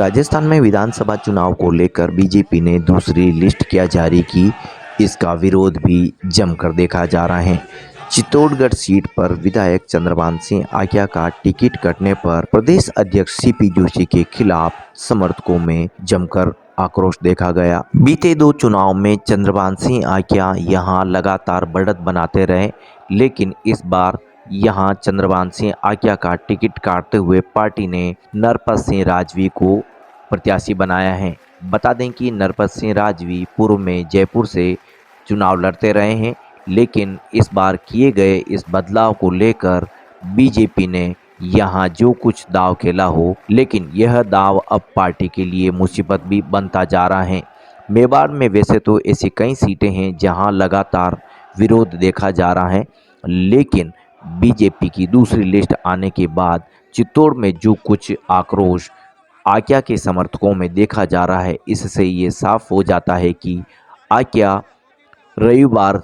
राजस्थान में विधानसभा चुनाव को लेकर बीजेपी ने दूसरी लिस्ट क्या जारी की, इसका विरोध भी जमकर देखा जा रहा है। चित्तौड़गढ़ सीट पर विधायक चंद्रभान सिंह आक्या का टिकट कटने पर प्रदेश अध्यक्ष सीपी जोशी के खिलाफ समर्थकों में जमकर आक्रोश देखा गया। बीते दो चुनाव में चंद्रभान सिंह आक्या यहां लगातार बढ़त बनाते रहे, लेकिन इस बार यहां चंद्रभान सिंह आक्या का टिकट काटते हुए पार्टी ने नरपत सिंह राजवी को प्रत्याशी बनाया है। बता दें कि नरपत सिंह राजवी पूर्व में जयपुर से चुनाव लड़ते रहे हैं, लेकिन इस बार किए गए इस बदलाव को लेकर बीजेपी ने यहां जो कुछ दांव खेला हो, लेकिन यह दांव अब पार्टी के लिए मुसीबत भी बनता जा रहा है। मेवाड़ में वैसे तो ऐसी कई सीटें हैं जहां लगातार विरोध देखा जा रहा है, लेकिन बीजेपी की दूसरी लिस्ट आने के बाद चित्तौड़ में जो कुछ आक्रोश आक्या के समर्थकों में देखा जा रहा है, इससे ये साफ हो जाता है कि आक्या रविवार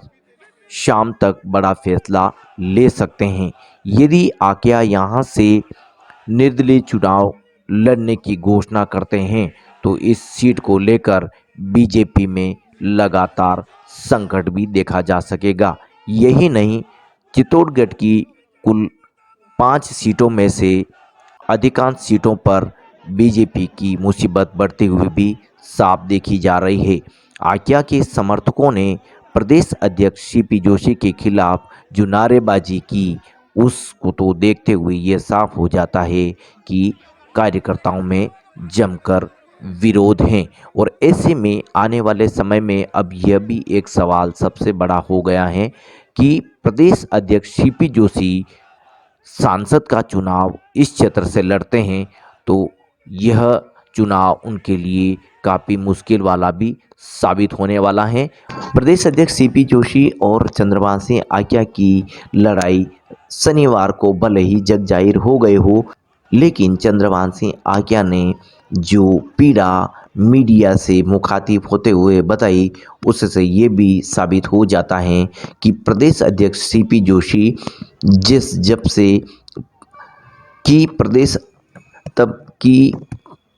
शाम तक बड़ा फैसला ले सकते हैं। यदि आक्या यहां से निर्दलीय चुनाव लड़ने की घोषणा करते हैं तो इस सीट को लेकर बीजेपी में लगातार संकट भी देखा जा सकेगा। यही नहीं, चित्तौड़गढ़ की कुल 5 सीटों में से अधिकांश सीटों पर बीजेपी की मुसीबत बढ़ती हुई भी साफ देखी जा रही है। आक्या के समर्थकों ने प्रदेश अध्यक्ष सीपी जोशी के खिलाफ जो नारेबाजी की, उसको तो देखते हुए ये साफ हो जाता है कि कार्यकर्ताओं में जमकर विरोध हैं। और ऐसे में आने वाले समय में अब यह भी एक सवाल सबसे बड़ा हो गया है कि प्रदेश अध्यक्ष सीपी जोशी सांसद का चुनाव इस क्षेत्र से लड़ते हैं तो यह चुनाव उनके लिए काफ़ी मुश्किल वाला भी साबित होने वाला है। प्रदेश अध्यक्ष सीपी जोशी और चंद्रभान सिंह आक्या की लड़ाई शनिवार को भले ही जग जाहिर हो गए हो, लेकिन चंद्रभान सिंह आक्या ने जो पीड़ा मीडिया से मुखातिब होते हुए बताई, उससे ये भी साबित हो जाता है कि प्रदेश अध्यक्ष सीपी जोशी जब से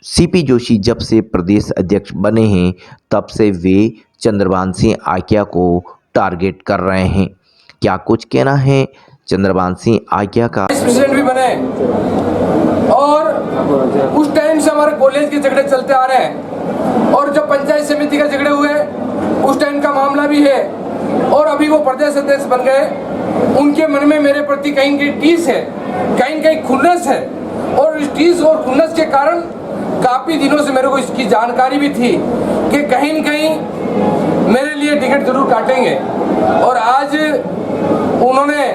सीपी जोशी जब से प्रदेश अध्यक्ष बने हैं, तब से वे चंद्रभान सिंह आक्या को टारगेट कर रहे हैं। क्या कुछ कहना है चंद्रभान सिंह आक्या का। प्रेसिडेंट भी बने और उस टाइम से हमारे कॉलेज के झगड़े चलते आ रहे हैं, और जब पंचायत समिति का झगड़े हुए उस टाइम का मामला भी है, और अभी वो प्रदेश अध्यक्ष बन गए। उनके मन में मेरे प्रति कहीं कहीं टीस है, कहीं कहीं खुन्नस है, और इस टीस और खुन्नस के कारण काफी दिनों से मेरे को इसकी जानकारी भी थी कि कहीं न कहीं मेरे लिए टिकट जरूर काटेंगे। और आज उन्होंने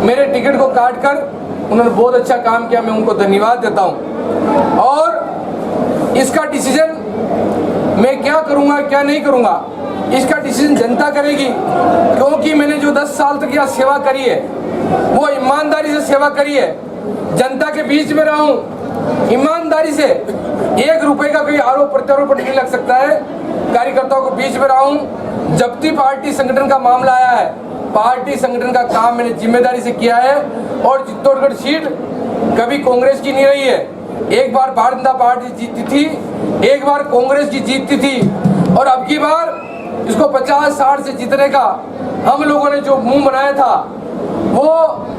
मेरे टिकट को काट कर उन्होंने बहुत अच्छा काम किया, मैं उनको धन्यवाद देता हूं। और इसका डिसीजन मैं क्या करूंगा क्या नहीं करूंगा, इसका डिसीजन जनता करेगी, क्योंकि मैंने जो 10 साल तक यहाँ सेवा करी है वो ईमानदारी से सेवा करी है। जनता के बीच में रहूं ईमानदारी से, 1 रुपए का कोई आरोप प्रत्यारोप नहीं लग सकता है। कार्यकर्ताओं के बीच में रहूं। जब भी पार्टी संगठन का मामला आया है, पार्टी संगठन का काम मैंने जिम्मेदारी से किया है, और चित्तौड़गढ़ सीट कभी कांग्रेस की नहीं रही है। एक बार भारतीय जनता पार्टी जीतती थी, एक बार कांग्रेस की जीतती थी, और अब की बार इसको 50-60 से जीतने का हम लोगों ने जो मुंह बनाया था वो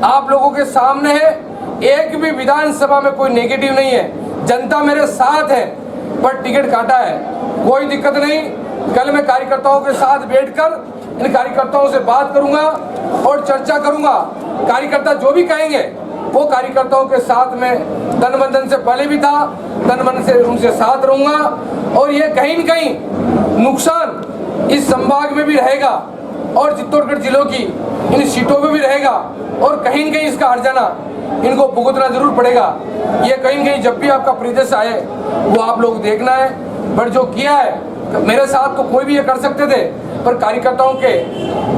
आप लोगों के सामने है। एक भी विधानसभा में कोई नेगेटिव नहीं है, जनता मेरे साथ है, पर टिकट काटा है, कोई दिक्कत नहीं। कल मैं कार्यकर्ताओं के साथ बैठकर इन कार्यकर्ताओं से बात करूंगा और चर्चा करूंगा। कार्यकर्ता जो भी कहेंगे वो कार्यकर्ताओं के साथ में तन मन धन से पहले भी था, तन मन से उनसे साथ रहूंगा। और ये कहीं न कहीं नुकसान इस संभाग में भी रहेगा और चित्तौड़गढ़ जिलों की इन सीटों में भी रहेगा, और कहीं न कहीं इसका हर्जाना इनको भुगतना जरूर पड़ेगा। ये कहीं न कहीं जब भी आपका परिदृश्य आए वो आप लोग देखना है। पर जो किया है मेरे साथ तो कोई भी ये कर सकते थे, पर कार्यकर्ताओं के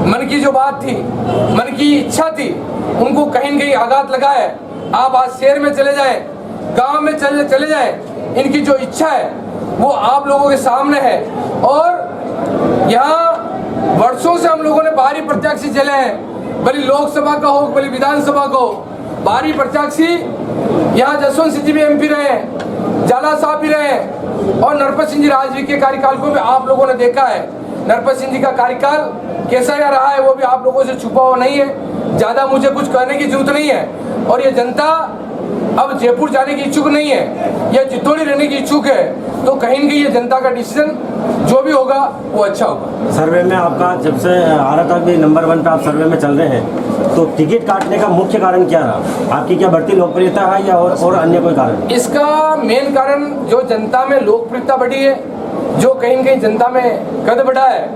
मन की जो बात थी, मन की इच्छा थी, उनको कहीं न कहीं आघात लगा है। आप आज शहर में चले जाए, गांव में चले जाए, इनकी जो इच्छा है वो आप लोगों के सामने है। और यहाँ वर्षों से हम लोगों ने बाहरी प्रत्याशी चले हैं, भले लोकसभा का हो भले विधानसभा का हो, बाहरी प्रत्याशी यहाँ जसवंत सिंह जी भी MP रहे हैं, जाला साहब भी रहे हैं और नरपत सिंह जी राजवी के कार्यकाल को भी आप लोगों ने देखा है। नरपत सिंह जी का कार्यकाल कैसा या रहा है वो भी आप लोगों से छुपा हुआ नहीं है। ज़्यादा मुझे कुछ कहने की जरूरत नहीं है। और ये जनता अब जयपुर जाने की इच्छुक नहीं है या चित्तौड़ी रहने की इच्छुक है, तो कहीं न कहीं ये जनता का डिसीजन जो भी होगा वो अच्छा होगा। सर्वे में आपका जब से आ रहा था कि नंबर 1 पे आप सर्वे में चल रहे हैं, तो टिकट काटने का मुख्य कारण क्या रहा? आपकी क्या बढ़ती लोकप्रियता है या और अन्य कोई कारण? इसका मेन कारण जो जनता में लोकप्रियता बढ़ी है, जो कहीं न कहीं जनता में कद बढ़ा है,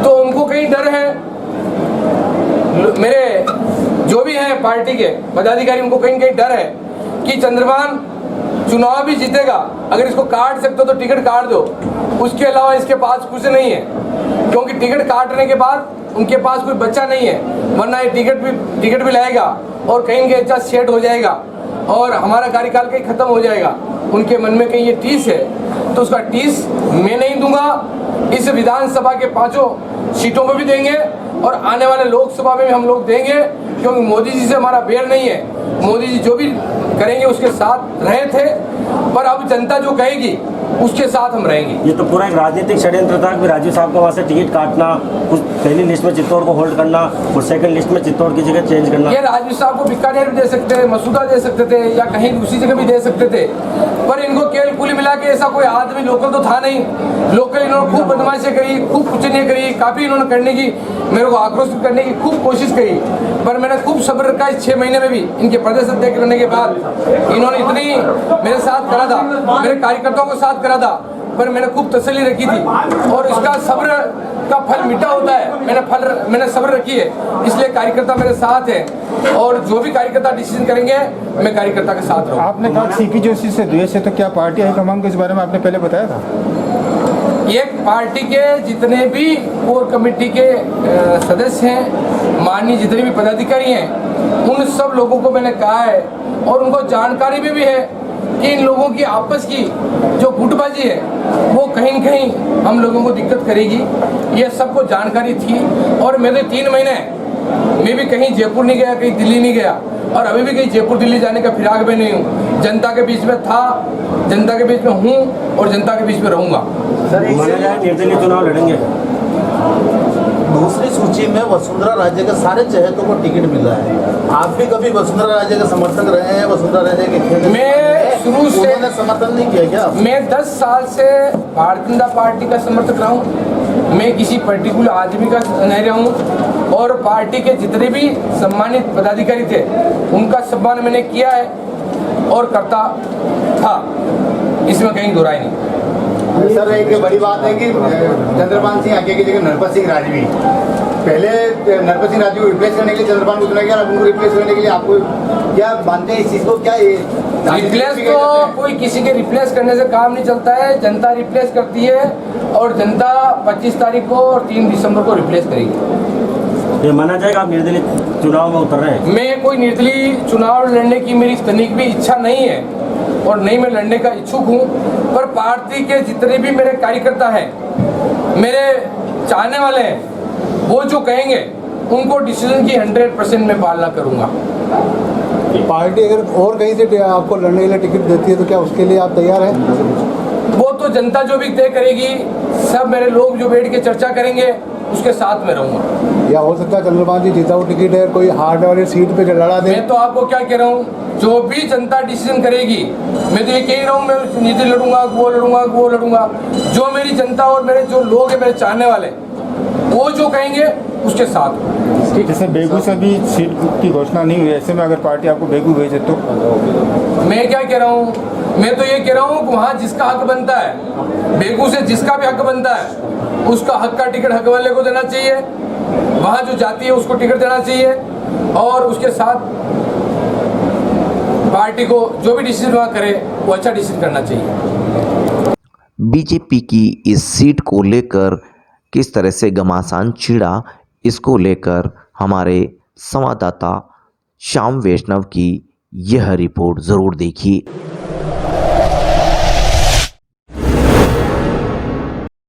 तो उनको कहीं डर है। मेरे जो भी हैं पार्टी के पदाधिकारी, उनको कहीं न कहीं डर है कि चंद्रभान चुनाव भी जीतेगा, अगर इसको काट सकते हो तो टिकट काट दो, उसके अलावा इसके पास कुछ नहीं है। क्योंकि टिकट काटने के बाद उनके पास कोई बच्चा नहीं है, वरना ये टिकट भी लाएगा और कहीं के अच्छा सेट हो जाएगा और हमारा कार्यकाल कहीं खत्म हो जाएगा। उनके मन में कहीं ये टीस है, तो उसका टीस मैं नहीं दूंगा। इस विधानसभा के 5 सीटों पर भी देंगे और आने वाले लोकसभा में भी हम लोग देंगे, क्योंकि मोदी जी से हमारा बैर नहीं है। मोदी जी जो भी करेंगे उसके साथ रहे थे, पर अब जनता जो कहेगी उसके साथ हम रहेंगे। ये तो पूरा एक राजनीतिक षड्यंत्र था कि राजीव साहब को वहाँ से टिकट काटना, उस पहली लिस्ट में चित्तौड़ को होल्ड करना और सेकंड लिस्ट में चित्तौड़ की जगह चेंज करना। ये राजीव साहब को बीकानेर भी दे सकते थे, मसूदा दे सकते थे या कहीं दूसरी जगह भी दे सकते थे, पर इनको केल कुल मिला के ऐसा कोई आदमी लोकल तो था नहीं। लोकल इन्होंने खूब बदमाशी करी, खूब कुचनियाँ करी, काफ़ी इन्होंने करने की, मेरे को आक्रोशित करने की खूब कोशिश करी, पर मैंने खूब सब्र रखा। इस 6 महीने में भी इनके प्रदेश अध्यक्ष रहने के बाद इन्होंने इतनी मेरे साथ करा था, मेरे कार्यकर्ताओं को साथ करा था, पर मैंने खूब तसल्ली रखी थी और इसका सब्र का फल मीठा होता है। मैंने सब्र रखी है, इसलिए कार्यकर्ता मेरे साथ है और जो भी कार्यकर्ता डिसीजन करेंगे मैं कार्यकर्ता के साथ रहूँगा। आपने कहा सीपी जोशी से द्वेष है, तो क्या पार्टी हाईकमान को इस बारे में आपने पहले बताया था? एक पार्टी के जितने भी कोर कमेटी के सदस्य हैं, माननीय जितने भी पदाधिकारी हैं, उन सब लोगों को मैंने कहा है और उनको जानकारी भी है कि इन लोगों की आपस की जो गुटबाजी है वो कहीं न कहीं हम लोगों को दिक्कत करेगी। ये सबको जानकारी थी और मेरे 3 महीने मैं भी कहीं जयपुर नहीं गया, कहीं दिल्ली नहीं गया और अभी भी कहीं जयपुर दिल्ली जाने का फिराक में नहीं हूँ। जनता के बीच में था, जनता के बीच में हूँ और जनता के बीच में रहूँगा। सर निर्दलीय चुनाव लड़ेंगे। दूसरी सूची में वसुंधरा राजे के सारे चहेतों को टिकट मिला है। आप भी कभी वसुंधरा राजे के समर्थक रहे हैं? वसुंधरा राजे के मैं शुरू से समर्थन नहीं किया क्या? मैं 10 साल से भारतीय जनता पार्टी का समर्थक रहा हूँ। मैं किसी पर्टिकुलर आदमी का नहीं रहा हूँ और पार्टी के जितने भी सम्मानित पदाधिकारी थे उनका सम्मान मैंने किया है और करता था, इसमें कहीं दोहराई नहीं। सर एक बड़ी बात है कि चंद्रभान सिंह आगे की जगह नरपत सिंह राजवी, पहले नरपत सिंह राजवी को रिप्लेस करने के लिए चंद्रभान को चुना गया, अब उनको रिप्लेस करने के लिए आपको क्या मानते हैं इस चीज़ को? क्या रिप्लेस तो कोई किसी के रिप्लेस करने से काम नहीं चलता है, जनता रिप्लेस करती है और जनता 25 तारीख को और 3 दिसंबर को रिप्लेस करेगी। ये माना जाएगा आप निर्दलीय चुनाव में उतर रहे हैं? मैं कोई निर्दलीय चुनाव लड़ने की मेरी तनिक भी इच्छा नहीं है और नहीं मैं लड़ने का इच्छुक हूँ, पर पार्टी के जितने भी मेरे कार्यकर्ता हैं, मेरे चाहने वाले हैं, वो जो कहेंगे उनको डिसीजन की 100% मैं पालना करूँगा। पार्टी अगर और कहीं से आपको लड़ने के लिए टिकट देती है तो क्या उसके लिए आप तैयार हैं? वो तो जनता जो भी तय करेगी, सब मेरे लोग जो बैठ के चर्चा करेंगे उसके साथ में रहूँगा। या हो सकता है चंद्रभान जी जीता हुआ टिकट है, कोई हार्ड वाली सीट पे लड़ा दे? मैं तो आपको क्या कह रहा हूँ, जो भी जनता डिसीजन करेगी, मैं तो ये कह रहा हूँ मैं नीति लड़ूंगा, वो लड़ूंगा। जो मेरी जनता और मेरे जो लोग हैं, मेरे चाहने वाले, वो जो कहेंगे उसके साथ। जैसे बेगू से भी सीट की घोषणा नहीं हुई, ऐसे में अगर पार्टी आपको बेगू भेजे तो? मैं क्या कह रहा हूँ, मैं तो ये कह रहा हूँ कि वहाँ जिसका हक बनता है, बेगू से जिसका भी हक बनता है, उसका हक का टिकट हक वाले को देना चाहिए। वहाँ जो जाती है उसको टिकट देना चाहिए और उसके साथ पार्टी को जो भी डिसीजन वहाँ करे वो अच्छा डिसीजन करना चाहिए। बीजेपी की इस सीट को लेकर किस तरह से घमासान छिड़ा, इसको लेकर हमारे संवाददाता श्याम वैष्णव की यह रिपोर्ट ज़रूर देखिए।